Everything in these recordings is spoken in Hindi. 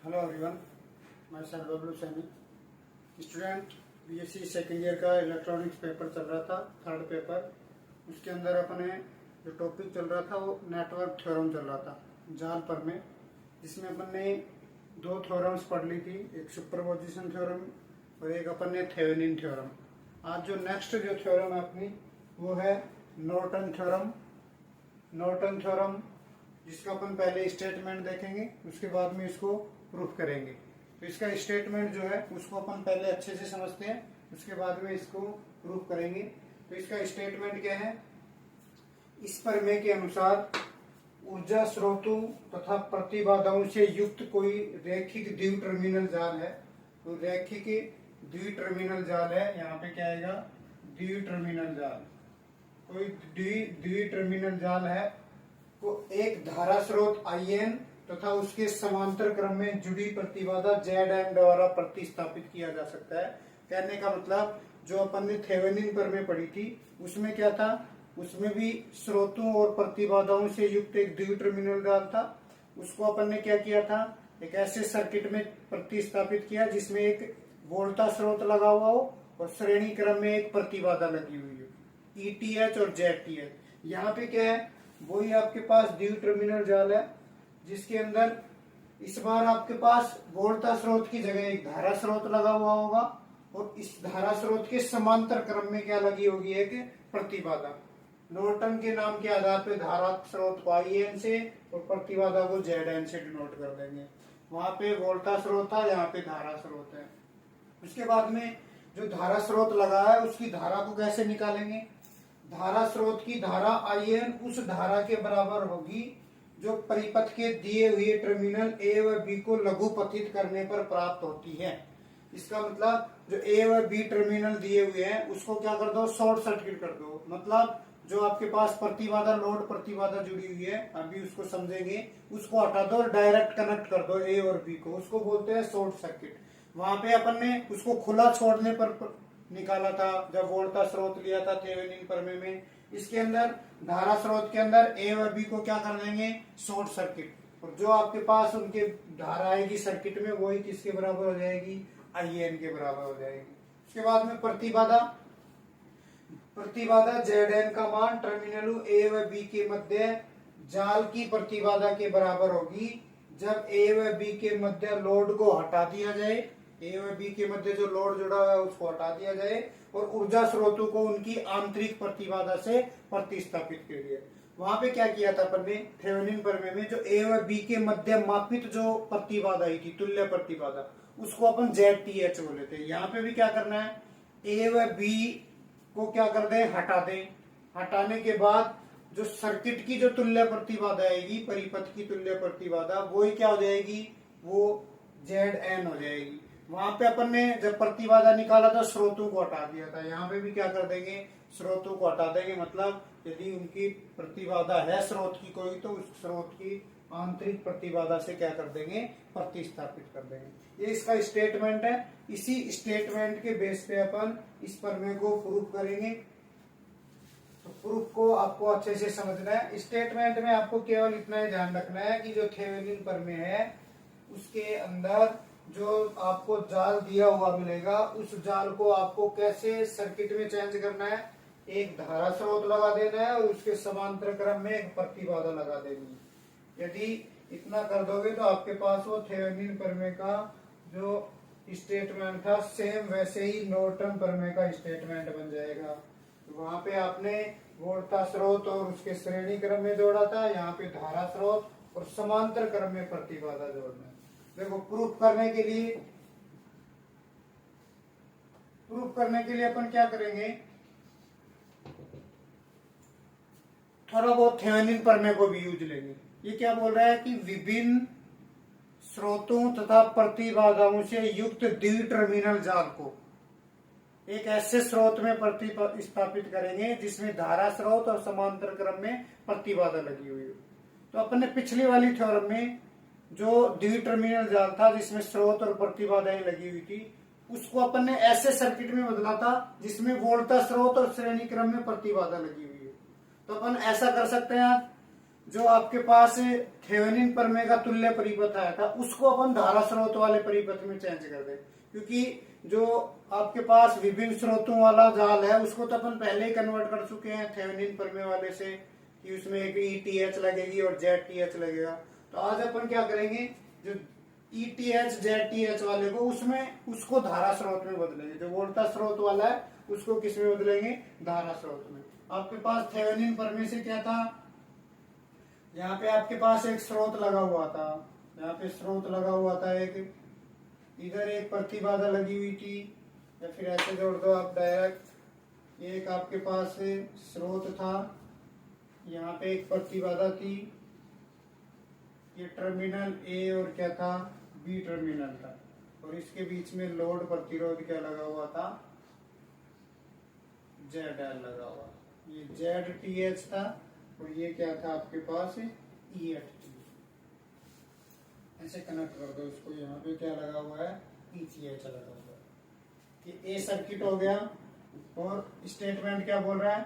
हेलो एवरीवन, मैं sir Bablu Saini student BSc second year का इलेक्ट्रॉनिक्स पेपर चल रहा था, थर्ड पेपर। उसके अंदर अपने जो टॉपिक चल रहा था वो नेटवर्क थ्योरम चल रहा था जाल पर में, जिसमें अपन ने दो थ्योरम्स पढ़ ली थी, एक सुपरपोजिशन थ्योरम और एक अपन ने थेवेनिन थ्योरम। आज जो नेक्स्ट जो थ्योरम है अपनी वो है नॉर्टन थ्योरम। नॉर्टन थ्योरम जिसका अपन पहले स्टेटमेंट देखेंगे, उसके बाद में इसको प्रूफ करेंगे। तो इसका स्टेटमेंट जो है उसको अपन पहले अच्छे से समझते हैं, उसके बाद में इसको प्रूफ करेंगे। तो इसका स्टेटमेंट क्या है? इस प्रमेय के अनुसार ऊर्जा स्रोतों तथा प्रतिबाधाओं से युक्त कोई रैखिक द्विटर्मिनल जाल है। तो रैखिक द्विटर्मिनल जाल है, यहाँ पे क्या आएगा? द्विटर्मिनल जाल। कोई द्विटर्मिनल जाल है को एक धारा स्रोत IN तथा उसके समांतर क्रम में जुड़ी प्रतिबाधा ZN द्वारा प्रतिस्थापित किया जा सकता है। कहने का मतलब जो अपन ने थेवेनिन प्रमेय पढ़ी थी उसमें क्या था? उसमें भी स्रोतों और प्रतिबाधाओं से युक्त एक द्विटर्मिनल जाल था। उसको अपन ने क्या किया था? एक ऐसे सर्किट में प्रतिस्थापित किया जिसमें एक वोल्टा स्रोत लगा हुआ हो और श्रेणी क्रम में एक प्रतिबाधा लगी हुई हो, ETH और ZTH। यहाँ पे क्या है? वही आपके पास द्विटर्मिनल जाल है, जिसके अंदर इस बार आपके पास वोल्टा स्रोत की जगह एक धारा स्रोत लगा हुआ होगा और इस धारा स्रोत के समांतर क्रम में क्या लगी होगी? एक प्रतिबाधा। नॉर्टन के नाम के आधार पर धारा स्रोत को IN से और प्रतिबाधा को ZN से डिनोट कर देंगे। वहां पे वोल्टा स्रोत था, यहाँ पे धारा स्रोत है। उसके बाद में जो धारा स्रोत लगा है उसकी धारा को कैसे निकालेंगे? धारा स्रोत की धारा IN उस धारा के बराबर होगी जो परिपथ के दिए हुए टर्मिनल A व B को लघुपथित करने पर प्राप्त होती है। इसका मतलब जो A व B टर्मिनल दिए हुए हैं उसको क्या कर दो? शॉर्ट सर्किट कर दो। मतलब जो आपके पास प्रतिबाधा, लोड प्रतिबाधा जुड़ी हुई है, अभी उसको समझेंगे, उसको हटा दो और डायरेक्ट कनेक्ट कर दो A और B को। उसको बोलते हैं शॉर्ट सर्किट। वहां पे अपन ने उसको खुला छोड़ने पर निकाला था जब वोल्टा स्रोत लिया था थेवेनिन प्रमेय में। इसके अंदर धारा स्रोत के अंदर A और B को क्या कर देंगे? Short circuit. और जो आपके पास उनके धारा आएगी सर्किट में वही किसके बराबर हो जाएगी? IN के बराबर हो जाएगी। उसके बाद में प्रतिबाधा ZN का मान टर्मिनलों A व B के मध्य जाल की प्रतिबाधा के बराबर होगी जब A व B के मध्य लोड को हटा दिया जाए। A व B के मध्य जो लोड जुड़ा हुआ है उसको हटा दिया जाए और ऊर्जा स्रोतों को उनकी आंतरिक प्रतिबाधा से प्रतिस्थापित कर दिया। वहां पे क्या किया था अपन ने थेवेनिन प्रमेय में? जो A व B के मध्य मापित जो प्रतिबाधा ही थी, तुल्य प्रतिबाधा, उसको अपन ZTH बोले थे। यहाँ पे भी क्या करना है? A व B को क्या कर दें? हटा दें। हटाने के बाद जो सर्किट की जो तुल्य प्रतिबाधा आएगी, परिपथ की तुल्य प्रतिबाधा, वो ही क्या हो जाएगी? वो ZN हो जाएगी। वहां पे अपन ने जब प्रतिबाधा निकाला था स्रोतों को हटा दिया था। यहाँ पे भी क्या कर देंगे? स्रोतों को हटा देंगे। मतलब यदि उनकी प्रतिबाधा है स्रोत की कोई, तो उस स्रोत की आंतरिक प्रतिबाधा से क्या कर देंगे? प्रतिस्थापित कर देंगे। ये इसका स्टेटमेंट है। इसी स्टेटमेंट के बेस पे अपन इस प्रमेय को प्रूफ करेंगे। तो प्रूफ को आपको अच्छे से समझना है। स्टेटमेंट में आपको केवल इतना ही ध्यान रखना है कि जो थेवेनिन प्रमेय है उसके अंदर जो आपको जाल दिया हुआ मिलेगा उस जाल को आपको कैसे सर्किट में चेंज करना है? एक धारा स्रोत लगा देना है और उसके समांतर क्रम में एक प्रतिबाधा लगा देनी है। यदि इतना कर दोगे तो आपके पास वो थेवेनिन प्रमेय का जो स्टेटमेंट था सेम वैसे ही नॉर्टन प्रमेय का स्टेटमेंट बन जाएगा। तो वहां पे आपने वोल्टा स्रोत और उसके श्रेणी क्रम में जोड़ा था, यहाँ पे धारा स्रोत और समांतर क्रम में प्रतिबाधा जोड़ना है। देखो प्रूफ करने के लिए अपन क्या करेंगे? थोड़ा बहुत थेवेनिन प्रमेय को भी यूज लेंगे। ये क्या बोल रहा है कि विभिन्न स्रोतों तथा प्रतिबाधाओं से युक्त द्विटर्मिनल जाल को एक ऐसे स्रोत में प्रतिस्थापित करेंगे जिसमें धारा स्रोत और समांतर क्रम में प्रतिबाधा लगी हुई हो। तो अपन ने पिछली वाली थ्योरम में जो द्विटर्मिनल जाल था जिसमें स्रोत और प्रतिबाधाएं लगी हुई थी, उसको अपन ने ऐसे सर्किट में बदला था जिसमें वोल्टा स्रोत और श्रेणी क्रम में प्रतिबाधा लगी हुई है। तो अपन ऐसा कर सकते हैं जो आपके पास थेवेनिन प्रमेय का तुल्य परिपथ आया था उसको अपन धारा स्रोत वाले परिपथ में चेंज कर दें, क्योंकि जो आपके पास विभिन्न स्रोतों वाला जाल है उसको तो अपन पहले ही कन्वर्ट कर चुके हैं थेवेनिन प्रमेय वाले से कि उसमें एक ETH लगेगी और ZTH लगेगा। तो आज अपन क्या करेंगे, जो ETH ZTH वाले को उसमें उसको धारा स्रोत में बदलेंगे, जो वोल्टा स्रोत वाला है उसको किस में बदलेंगे, धारा स्रोत में। आपके पास थेवेनिन प्रमेय से क्या था, यहाँ पे आपके पास एक स्रोत लगा हुआ था, यहाँ पे स्रोत लगा हुआ था, एक इधर एक प्रतिबाधा लगी हुई थी, या फिर ऐसे जोड़ दो आप डायरेक्ट, एक आपके पास स्रोत था, यहाँ पे एक प्रतिबाधा थी, ये टर्मिनल ए और क्या था, बी टर्मिनल था, और इसके बीच में लोड प्रतिरोध क्या लगा हुआ था, ZL लगा हुआ, ये ZTH था, और ये क्या था आपके पास EFT। ऐसे कनेक्ट कर दो इसको, यहाँ पे क्या लगा हुआ है, ETH लगा हुआ है। ये A सर्किट हो गया, और स्टेटमेंट क्या बोल रहा है,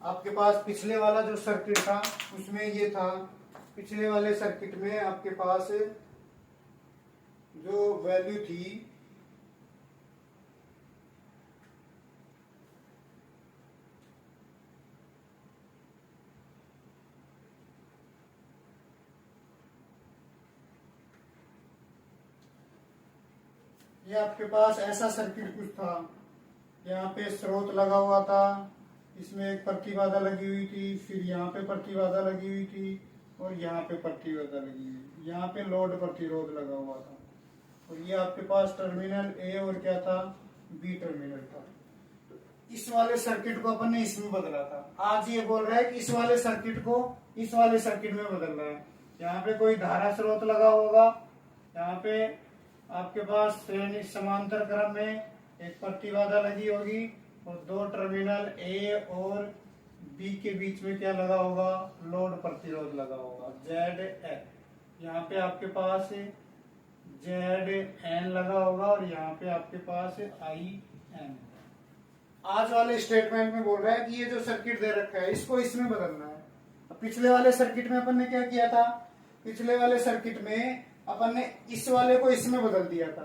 आपके पास पिछले वाला जो सर्किट था उसमें ये था, पिछले वाले सर्किट में आपके पास जो वैल्यू थी ये आपके पास ऐसा सर्किट कुछ था, यहाँ पे स्रोत लगा हुआ था, इसमें एक प्रतिबाधा लगी हुई थी, फिर यहाँ पे प्रतिबाधा लगी हुई थी, और यहाँ पे प्रतिबाधा लगी हुई, यहाँ पे लोड प्रतिरोध लगा हुआ था, और ये आपके पास टर्मिनल ए और क्या था, बी टर्मिनल था। तो इस वाले सर्किट को अपन ने इसमें बदला था। आज ये बोल रहा है कि इस वाले सर्किट को इस वाले सर्किट में बदल रहा है। यहाँ पे कोई धारा स्रोत लगा होगा, यहाँ पे आपके पास श्रेणी समांतर क्रम में एक प्रतिबाधा लगी होगी, और दो टर्मिनल ए और बी के बीच में क्या लगा होगा, लोड प्रतिरोध लगा होगा, ZL। यहाँ पे आपके पास ZN लगा होगा, और यहाँ पे आपके पास IN। आज वाले स्टेटमेंट में बोल रहा है कि ये जो सर्किट दे रखा है इसको इसमें बदलना है। पिछले वाले सर्किट में अपन ने क्या किया था, पिछले वाले सर्किट में अपन ने इस वाले को इसमें बदल दिया था।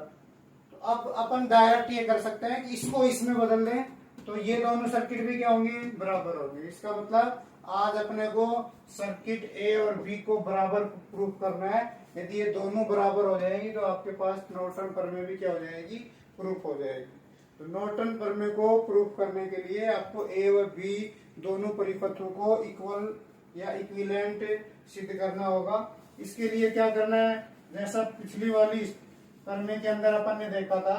तो अब अपन डायरेक्ट ये कर सकते हैं कि इसको इसमें बदल दें, तो ये दोनों सर्किट भी क्या होंगे, बराबर होंगे। इसका मतलब आज अपने को सर्किट ए और बी को बराबर प्रूफ करना है। यदि ये दोनों बराबर हो जाएंगी तो आपके पास नॉर्टन प्रमेय भी क्या हो जाएगी, प्रूफ हो जाएगी। तो नॉर्टन प्रमेय को प्रूफ करने के लिए आपको ए और बी दोनों परिपथों को इक्वल या इक्विवेलेंट सिद्ध करना होगा। इसके लिए क्या करना है, जैसा पिछली वाली प्रमेय के अंदर अपन ने देखा था,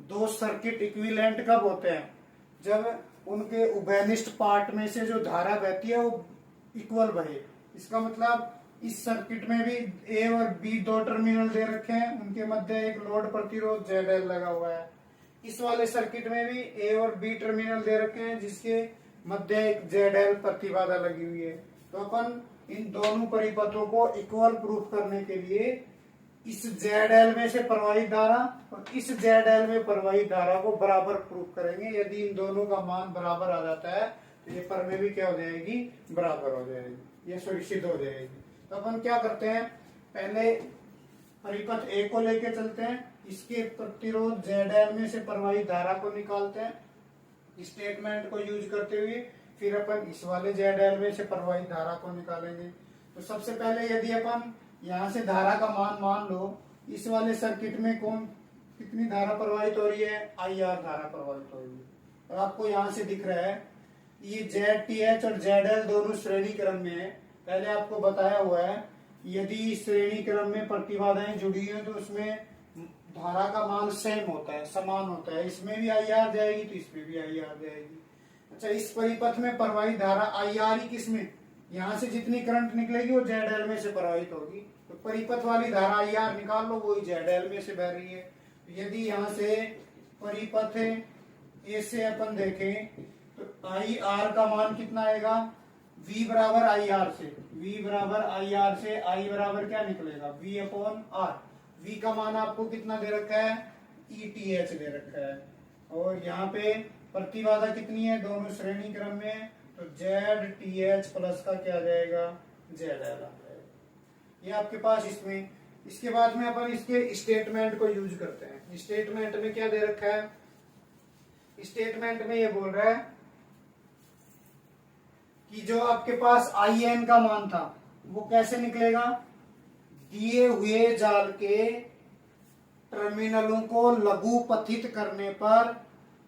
दो सर्किट इक्विवेलेंट कब होते हैं, जब उनके उभयनिष्ठ पार्ट में से जो धारा बहती है वो इक्वल बहे। इसका मतलब इस सर्किट में भी ए और बी दो टर्मिनल दे रखे हैं, उनके मध्य एक लोड प्रतिरोध ZL लगा हुआ है। इस वाले सर्किट में भी ए और बी टर्मिनल दे रखे हैं, जिसके मध्य एक ZL प्रतिबाधा लगी हुई है। तो अपन इन दोनों परिपथों को इक्वल प्रूफ करने के लिए इस ZL में से प्रवाहित धारा और इस ZL में प्रवाहित धारा को बराबर प्रूफ करेंगे। यदि इन दोनों का मान बराबर आ जाता है तो ये प्रमेय भी क्या हो जाएगी, बराबर हो जाएगी, ये सुनिश्चित हो जाएगी। तो अपन क्या करते हैं, पहले परिपथ ए को लेके चलते हैं, इसके प्रतिरोध ZL में से प्रवाहित धारा को निकालते हैं स्टेटमेंट को यूज करते हुए, फिर अपन इस वाले ZL में से प्रवाहित धारा को निकालेंगे। तो सबसे पहले यदि अपन यहाँ से धारा का मान मान लो, इस वाले सर्किट में कितनी धारा प्रवाहित हो रही है, IR धारा प्रवाहित हो रही है। और आपको यहाँ से दिख रहा है ये ZTH और ZL दोनों श्रेणी क्रम में है। पहले आपको बताया हुआ है यदि श्रेणी क्रम में प्रतिबाधाएं जुड़ी है तो उसमें धारा का मान सेम होता है, समान होता है। इसमें भी IR जाएगी तो इसमें भी IR जाएगी। अच्छा, इस परिपथ में प्रवाहित धारा IR ही किसमें, यहाँ से जितनी करंट निकलेगी वो ZL में से प्रवाहित होगी। तो परिपथ वाली धारा IR निकाल लो, वो ZL में से बह रही है। तो यदि यहाँ से परिपथ ए से अपन देखें तो IR का मान कितना आएगा, V बराबर IR से, V बराबर IR से I बराबर क्या निकलेगा, V अपॉन R। V का मान आपको कितना दे रखा है, ETH दे रखा है। और यहाँ पे प्रतिबाधा कितनी है, दोनों श्रेणी क्रम में, तो ZTH प्लस का क्या आ जाएगा, जेड एल आ जाएगा। ये आपके पास इसमें। इसके बाद में अपन इसके स्टेटमेंट को यूज करते हैं। स्टेटमेंट में क्या दे रखा है? स्टेटमेंट में ये बोल रहा है कि जो आपके पास आई एन का मान था वो कैसे निकलेगा? दिए हुए जाल के टर्मिनलों को लघुपथित करने पर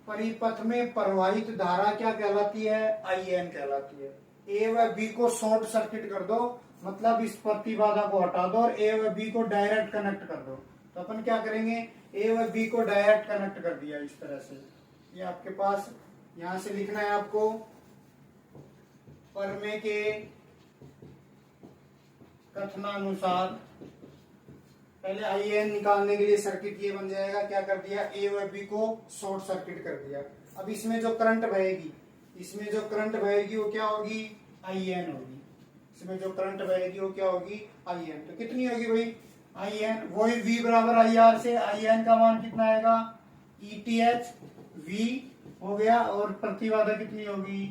परिपथ में प्रवाहित धारा क्या कहलाती है? आई एन कहलाती है। ए व बी को शॉर्ट सर्किट कर दो, मतलब इस प्रतिबाधा को हटा दो और ए व बी को डायरेक्ट कनेक्ट कर दो। तो अपन क्या करेंगे? ए व बी को डायरेक्ट कनेक्ट कर दिया इस तरह से। ये आपके पास यहां से लिखना है आपको, परमे के कथनानुसार पहले आई एन निकालने के लिए सर्किट ये बन जाएगा। क्या कर दिया? ए व बी को शॉर्ट सर्किट कर दिया। अब इसमें जो करंट बहेगी, इसमें जो करंट बहेगी वो क्या होगी? आई एन होगी। इसमें जो करंट बहेगी वो क्या होगी? I N. तो कितनी होगी भाई? आई एन वही V बराबर आई आर से आई एन का मान कितना आएगा? ई टी एच वी हो गया और प्रतिबाधा कितनी होगी?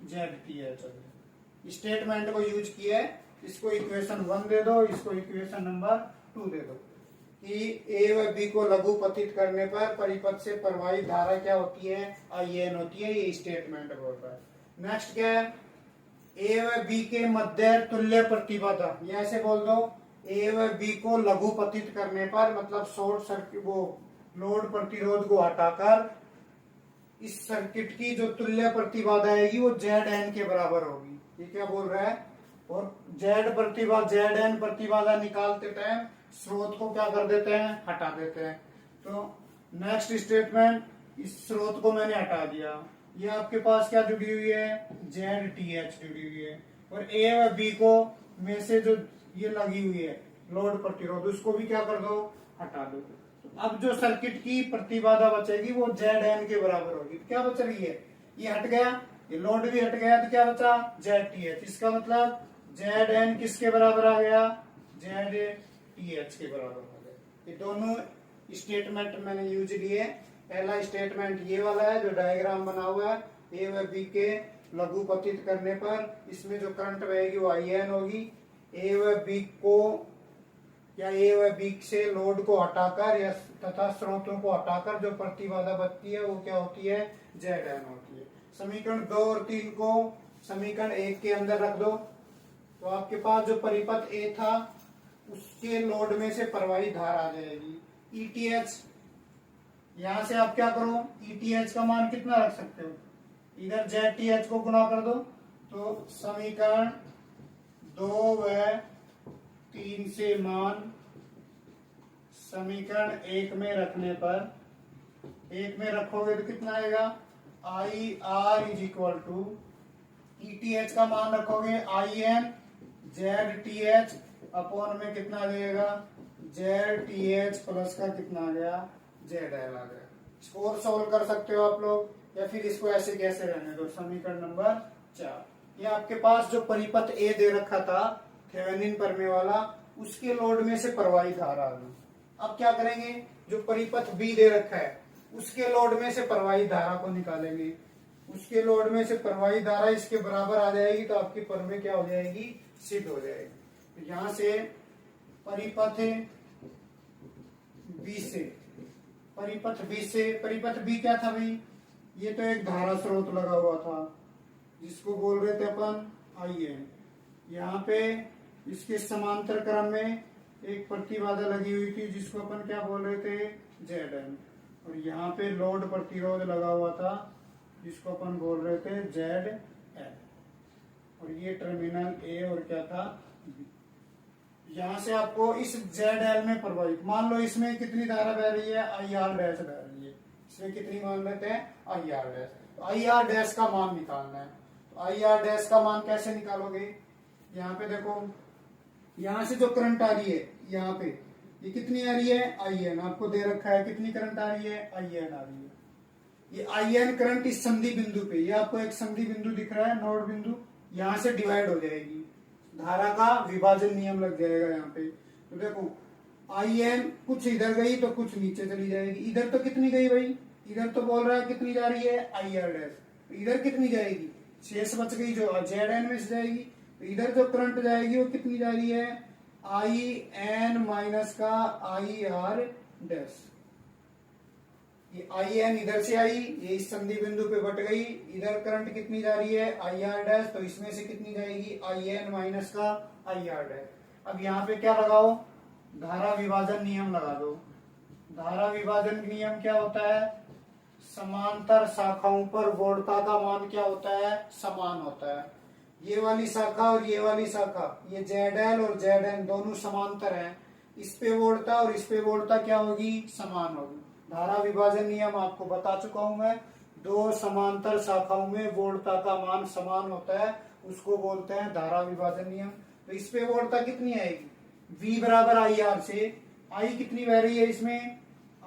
जेड टी एच हो गया। स्टेटमेंट को यूज किया है। इसको इक्वेशन 1 दे दो, इसको इक्वेशन नंबर 2 दे दो कि ए व बी को लघुपथित करने पर परिपथ से प्रवाहित धारा क्या होती है? आई एन होती है। ये स्टेटमेंट बोल रहा है। नेक्स्ट क्या है? ए व बी के मध्य तुल्य प्रतिबाधा, ये ऐसे बोल दो, ए व बी को लघुपथित करने पर मतलब शॉर्ट सर्किट वो लोड प्रतिरोध को हटाकर इस सर्किट की जो तुल्य प्रतिबाधा आएगी वो जेड एन के बराबर होगी। ये क्या बोल रहा है? और जेड एन प्रतिबाधा निकालते टाइम स्रोत को क्या कर देते हैं? हटा देते हैं। तो नेक्स्ट स्टेटमेंट, इस स्रोत को मैंने हटा दिया। ये आपके पास क्या जुड़ी हुई है? जेड टी एच जुड़ी हुई है। और ए व बी को में से जो ये लगी हुई है लोड प्रतिरोध, उसको भी क्या कर दो? हटा दो। अब जो सर्किट की प्रतिबाधा बचेगी वो जेड एन के बराबर होगी। तो क्या बच रही है? ये हट गया, ये लोड भी हट गया, तो क्या बचा? Z T H. इसका मतलब जेड एन किसके बराबर आ गया? जेड टी एच के बराबर आ गया। ये दोनों स्टेटमेंट मैंने यूज लिए। पहला स्टेटमेंट ये वाला है जो डायग्राम बना हुआ है, ए व बी के लघुपतित करने पर इसमें जो करंट बहेगी वो आई एन होगी। ए व बी को या ए व बी से लोड को हटाकर या तथा स्रोतों को हटाकर जो प्रतिबाधा बचती है वो क्या होती है? जेड एन होती है। समीकरण 2 और 3 को समीकरण 1 के अंदर रख दो। तो आपके पास जो परिपथ ए था उसके लोड में से प्रवाहित धारा आ जाएगी ईटीएच। यहां से आप क्या करो? ईटीएच का मान कितना रख सकते हो? इधर जेड टी एच को गुणा कर दो। तो समीकरण 2 व 3 से मान समीकरण 1 में रखने पर, 1 में रखोगे तो कितना आएगा? I R is equal to ETH का मान रखोगे I N Z T H upon में कितना आ जाएगा? जेड टी एच प्लस का कितना आ गया? जेड एल आ गया। इसको और सोल्व कर सकते हो आप लोग, या फिर इसको ऐसे कैसे रहने दो। समीकरण नंबर 4। ये आपके पास जो परिपथ ए दे रखा था थेवेनिन प्रमेय वाला, उसके लोड में से प्रवाहित धारा आ गई। अब क्या करेंगे? जो परिपथ बी दे रखा है उसके लोड में से प्रवाहित धारा को निकालेंगे। उसके लोड में से प्रवाहित धारा इसके बराबर आ जाएगी तो आपकी प्रमेय क्या हो जाएगी? सिद्ध हो जाएगी। तो यहां से परिपथ बी से, परिपथ बी क्या था भाई? ये तो एक धारा स्रोत लगा हुआ था जिसको बोल रहे थे अपन आई एन। यहाँ पे इसके समांतर क्रम में एक प्रतिबाधा लगी हुई थी जिसको अपन क्या बोल रहे थे? Z N. और यहाँ पे लोड प्रतिरोध लगा हुआ था जिसको अपन बोल रहे थे जेड एल। और ये टर्मिनल ए और क्या था? बी। यहां से आपको इस जेड एल में प्रवाहित, मान लो इसमें कितनी धारा बह रही है? आई आर डैश बह रही है। इसमें कितनी मान लेते हैं? आई आर डैश। तो आई आर डैश का मान निकालना है। तो आई आर डैश का मान कैसे निकालोगे? यहाँ पे देखो, यहां से जो करंट आ रही है यहाँ पे, ये कितनी आ रही है? I N. आपको दे रखा है कितनी करंट आ रही है? आई एन आ रही है। ये आई एन करंट इस संधि बिंदु पे, ये आपको एक संधि बिंदु दिख रहा है, नोड बिंदु, यहां से डिवाइड हो जाएगी। धारा का विभाजन नियम लग जाएगा यहाँ पे। तो देखो आई एन कुछ इधर गई तो कुछ नीचे चली जाएगी। इधर तो कितनी गई भाई? इधर तो बोल रहा है कितनी जा रही है? आई आर डैश। इधर कितनी जाएगी? शेष बच गई जो जेड एन में से जाएगी। तो इधर जो करंट जाएगी वो कितनी जा रही है, आई एन माइनस का आई आर डैश। ये आई एन इधर से आई, ये इस संधि बिंदु पे बट गई, इधर करंट कितनी जा रही है आई आर डैश, तो इसमें से कितनी जाएगी आई एन माइनस का आई आर डैश। अब यहाँ पे क्या लगाओ, धारा विभाजन नियम लगा दो। धारा विभाजन नियम क्या होता है, समांतर शाखाओं पर वोल्टता का मान क्या होता है, समान होता है। ये वाली शाखा और ये वाली शाखा, ये ZL और ZN दोनों समांतर हैं, इस पे वोल्टता और इस पे वोल्टता क्या होगी, समान होगी। धारा विभाजन नियम आपको बता चुका हूं मैं, दो समांतर शाखाओं में वोल्टता का मान समान होता है, उसको बोलते हैं धारा विभाजन नियम। तो इस पे वोल्टता कितनी आएगी, V बराबर आई आर से, आई कितनी बह रही है इसमें,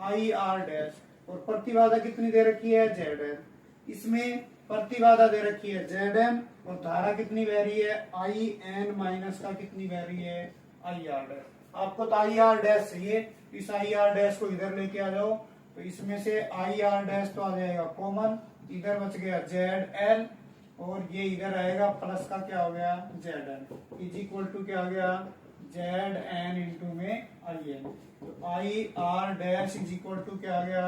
आई आर डैश, और प्रतिबाधा कितनी दे रखी है ZN, इसमें प्रतिबाधा दे रखी है ZN, और धारा कितनी बह रही है आई एन माइनस का कितनी बह रही है आई आर डैश। आपको तो आई आर डैश चाहिए, इस आई आर डैश को इधर लेके आ जाओ, तो इसमें से आई आर डैश तो आ जाएगा कॉमन, इधर बच गया ZL, और ये इधर आएगा प्लस का क्या हो गया ZN, इज इक्वल टू क्या हो गया ZN इंटू में आई एन। तो I R dash is equal to क्या आ गया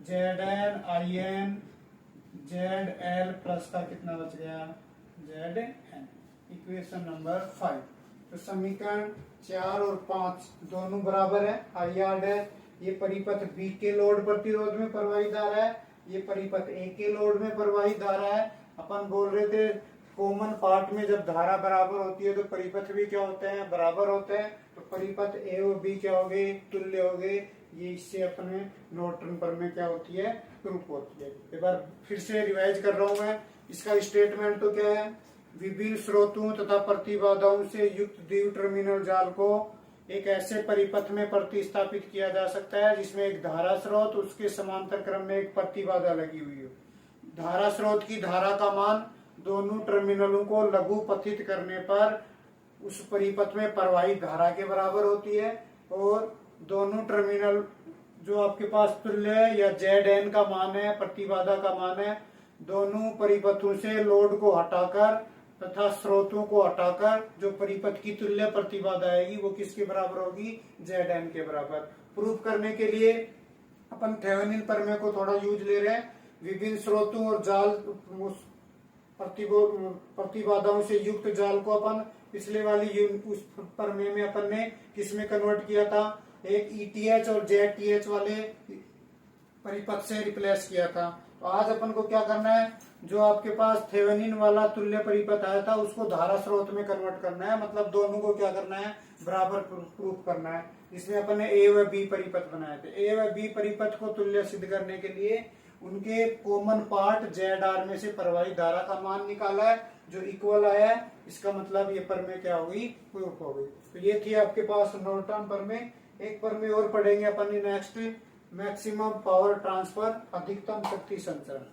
ZN I N ZL plus का कितना बच गया ZN। Equation number 5। तो समीकरण 4 और 5 दोनों बराबर है। आई आर डैश ये परिपथ B के लोड प्रतिरोध में प्रवाहित धारा है, ये परिपथ A के लोड में प्रवाहित धारा है। अपन बोल रहे थे कॉमन पार्ट में जब धारा बराबर होती है तो परिपथ भी क्या होते हैं, बराबर होते हैं। तो परिपथ A और B क्या हो गए, तुल्य हो गए। ये इससे अपने नॉर्टन प्रमेय क्या होती है, प्रूफ होती है। एक बार फिर से रिवाइज कर रहा हूं मैं, इसका स्टेटमेंट तो क्या है, विभिन्न स्रोतों तथा प्रतिबाधाओं से युक्त द्वि टर्मिनल जाल को एक ऐसे परिपथ में प्रतिस्थापित किया जा सकता है जिसमें एक धारा स्रोत उसके समांतर क्रम में एक प्रतिबाधा लगी हुई हो। धारा स्रोत की धारा का मान दोनों टर्मिनलों को लघु पथित करने पर उस परिपथ में प्रवाहित धारा के बराबर होती है, और दोनों टर्मिनल जो आपके पास तुल्य है या ZN का मान है, प्रतिबाधा का मान है, दोनों परिपथों से लोड को हटाकर तथा स्रोतों को हटाकर जो परिपथ की तुल्य प्रतिबाधा आएगी वो किसके बराबर होगी, ZN के बराबर। प्रूफ करने के लिए अपन थेवेनिन प्रमेय को थोड़ा यूज ले रहे हैं। विभिन्न स्रोतों और जाल प्रतिबाधाओं से युक्त जाल को अपन पिछले वाली उस प्रमेय में अपन ने किसमें कन्वर्ट किया था, एक ETH और ZTH वाले परिपथ से रिप्लेस किया था। तो आज अपन को क्या करना है, जो आपके पास थेवेनिन वाला तुल्य परिपथ आया था उसको धारा स्रोत में कन्वर्ट करना है, मतलब दोनों को क्या करना है, बराबर प्रूफ करना है। इसमें अपन ने A व B परिपथ बनाए थे। A व B परिपथ को तुल्य सिद्ध करने के लिए उनके कॉमन पार्ट ZR में से प्रवाहित धारा का मान निकाला है, जो इक्वल आया है। इसका मतलब ये प्रमेय क्या हो गई, प्रूफ हो गई। तो ये थी आपके पास नॉर्टन प्रमेय। एक प्रमेय और पढ़ेंगे अपन नेक्स्ट, मैक्सिमम पावर ट्रांसफर, अधिकतम शक्ति संचरण।